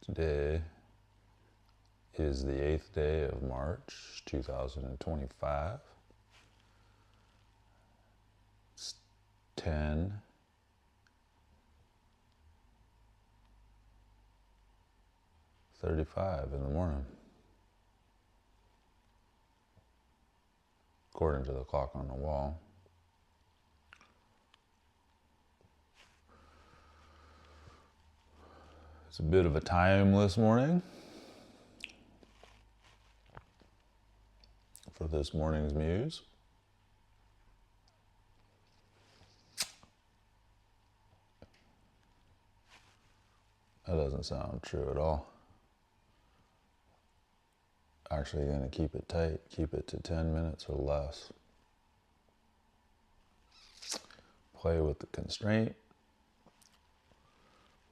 Today is the 8th day of March, 2025. It's 10:35 in the morning, according to the clock on the wall. It's a bit of a timeless morning for this morning's muse. That doesn't sound true at all. Actually going to keep it tight, keep it to 10 minutes or less. Play with the constraint,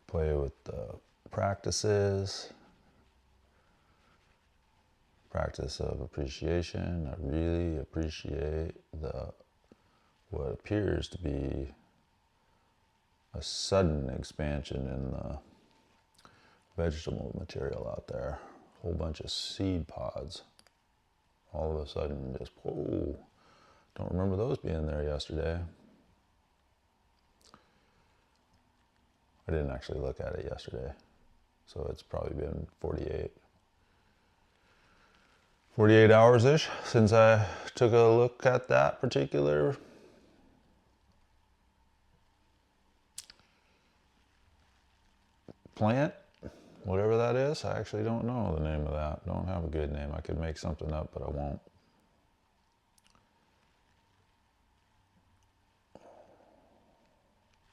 play with the practices, practice of appreciation. I really appreciate what appears to be a sudden expansion in the vegetable material out there. A whole bunch of seed pods. All of a sudden, just whoa! Don't remember those being there yesterday. I didn't actually look at it yesterday, so it's probably been 48 hours-ish since I took a look at that particular plant, whatever that is. I actually don't know the name of that. Don't have a good name. I could make something up, but I won't.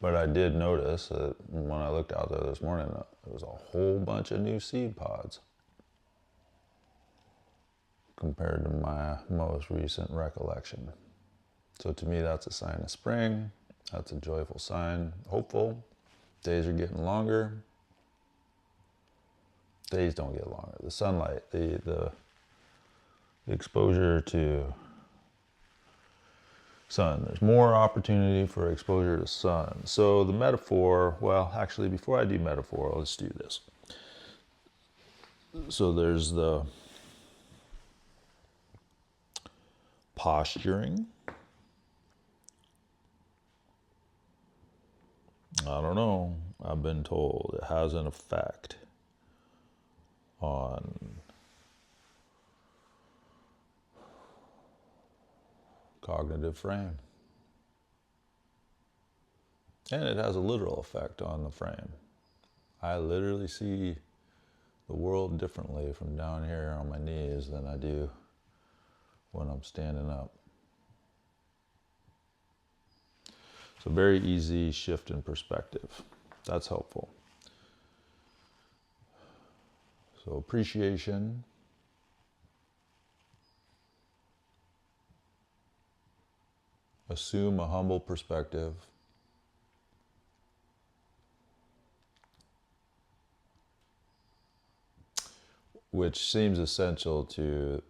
But I did notice that when I looked out there this morning, there was a whole bunch of new seed pods compared to my most recent recollection. So to me, that's a sign of spring. That's a joyful sign, hopeful. Days are getting longer. Days don't get longer. The sunlight, the exposure to sun. There's more opportunity for exposure to sun. So the metaphor, well, actually, before I do metaphor, let's do this. So there's the posturing. I don't know. I've been told it has an effect on cognitive frame. And it has a literal effect on the frame. I literally see the world differently from down here on my knees than I do when I'm standing up. So very easy shift in perspective. That's helpful. So appreciation. Assume a humble perspective. Which seems essential to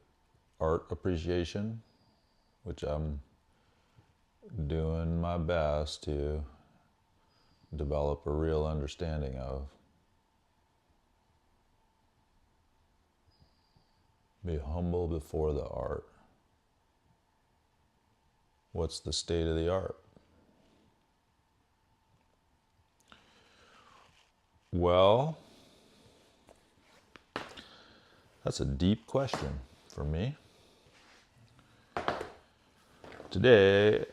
art appreciation, which I'm doing my best to develop a real understanding of. Be humble before the art. What's the state of the art? Well, that's a deep question for me. Today,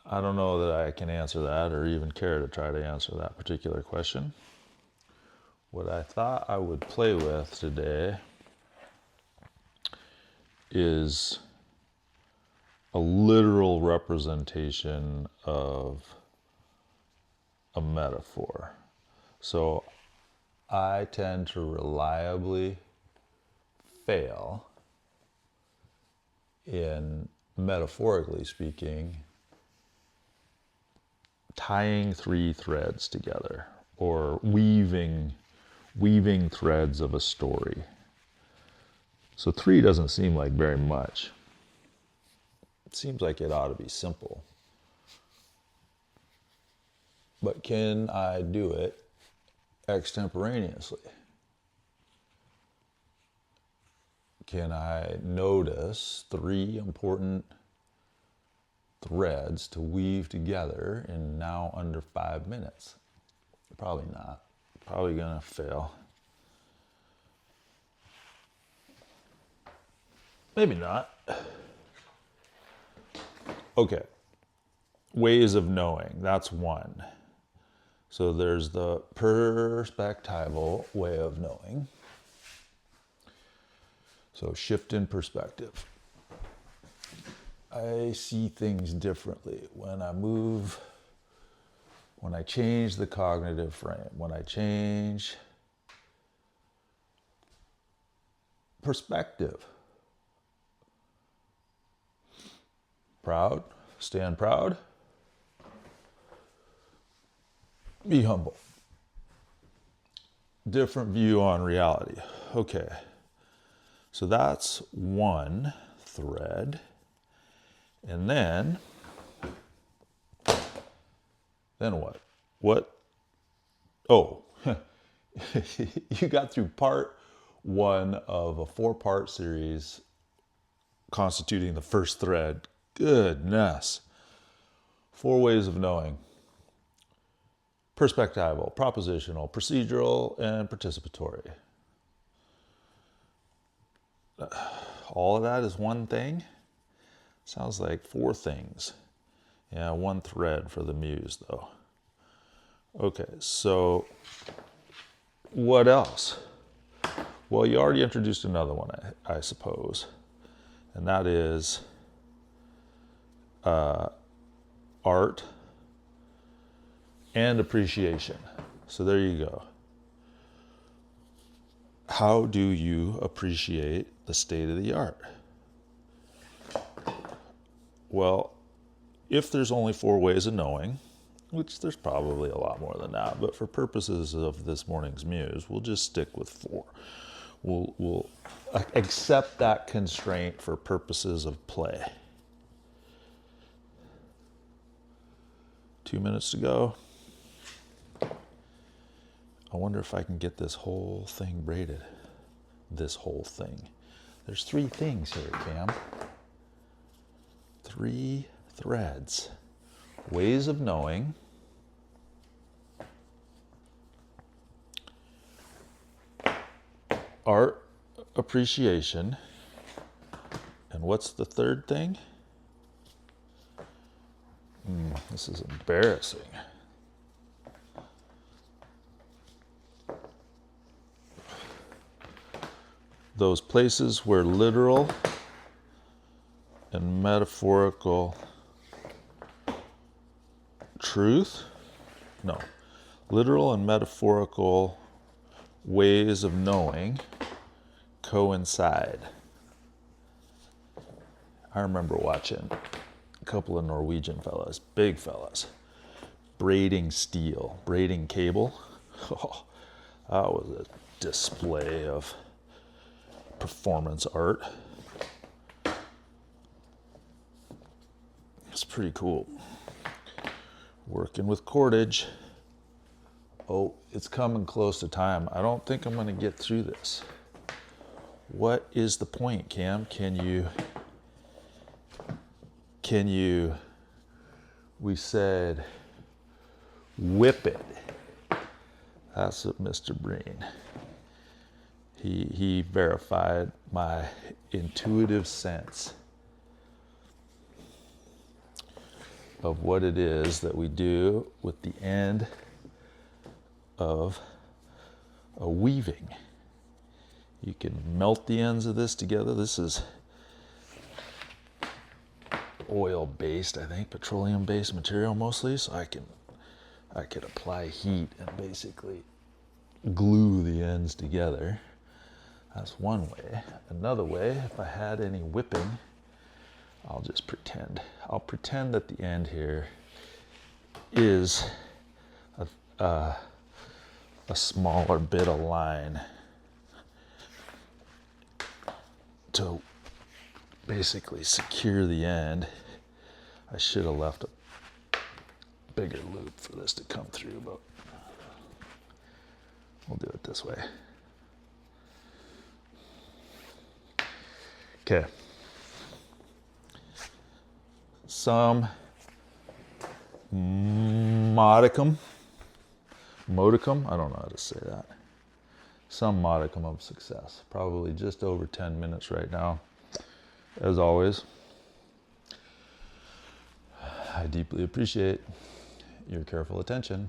I don't know that I can answer that or even care to try to answer that particular question. What I thought I would play with today is a literal representation of a metaphor. So I tend to reliably fail in, metaphorically speaking, tying three threads together or weaving threads of a story. So 3 doesn't seem like very much. It seems like it ought to be simple. But can I do it extemporaneously? can I notice 3 important threads to weave together in now under 5 minutes? Probably not. Probably gonna fail. Maybe not. Okay. Ways of knowing. That's one. So there's the perspectival way of knowing. So shift in perspective. I see things differently when I move, when I change the cognitive frame, when I change perspective. Proud, stand proud. Be humble. Different view on reality. Okay. So that's one thread. And then what? What? Oh, you got through part 1 of a 4-part series constituting the first thread. Goodness. 4 ways of knowing. Perspectival, propositional, procedural, and participatory. All of that is one thing? Sounds like 4 things. Yeah, 1 thread for the muse, though. Okay, so what else? Well, you already introduced another one, I suppose. And that is art and appreciation. So there you go. How do you appreciate the state of the art? Well, if there's only 4 ways of knowing, which there's probably a lot more than that, but for purposes of this morning's muse, we'll just stick with 4. We'll accept that constraint for purposes of play. 2 minutes to go. I wonder if I can get this whole thing braided. This whole thing. There's 3 things here, Cam. 3 threads. Ways of knowing. Art appreciation. And what's the third thing? This is embarrassing. Those places where literal and metaphorical truth, literal and metaphorical ways of knowing coincide. I remember watching a couple of Norwegian fellas, big fellas, braiding steel, braiding cable. Oh, that was a display of performance art. It's pretty cool. Working with cordage. Oh, it's coming close to time. I don't think I'm going to get through this. What is the point, Cam? Can you, we said, whip it. That's what Mr. Breen. He verified my intuitive sense of what it is that we do with the end of a weaving. You can melt the ends of this together. This is oil-based, I think, petroleum-based material mostly, so I could apply heat and basically glue the ends together. That's one way. Another way, if I had any whipping, I'll just pretend. I'll pretend that the end here is a smaller bit of line to basically secure the end. I should have left a bigger loop for this to come through, but we'll do it this way. Okay. Some modicum, I don't know how to say that. Some modicum of success. Probably just over 10 minutes right now. As always, I deeply appreciate your careful attention.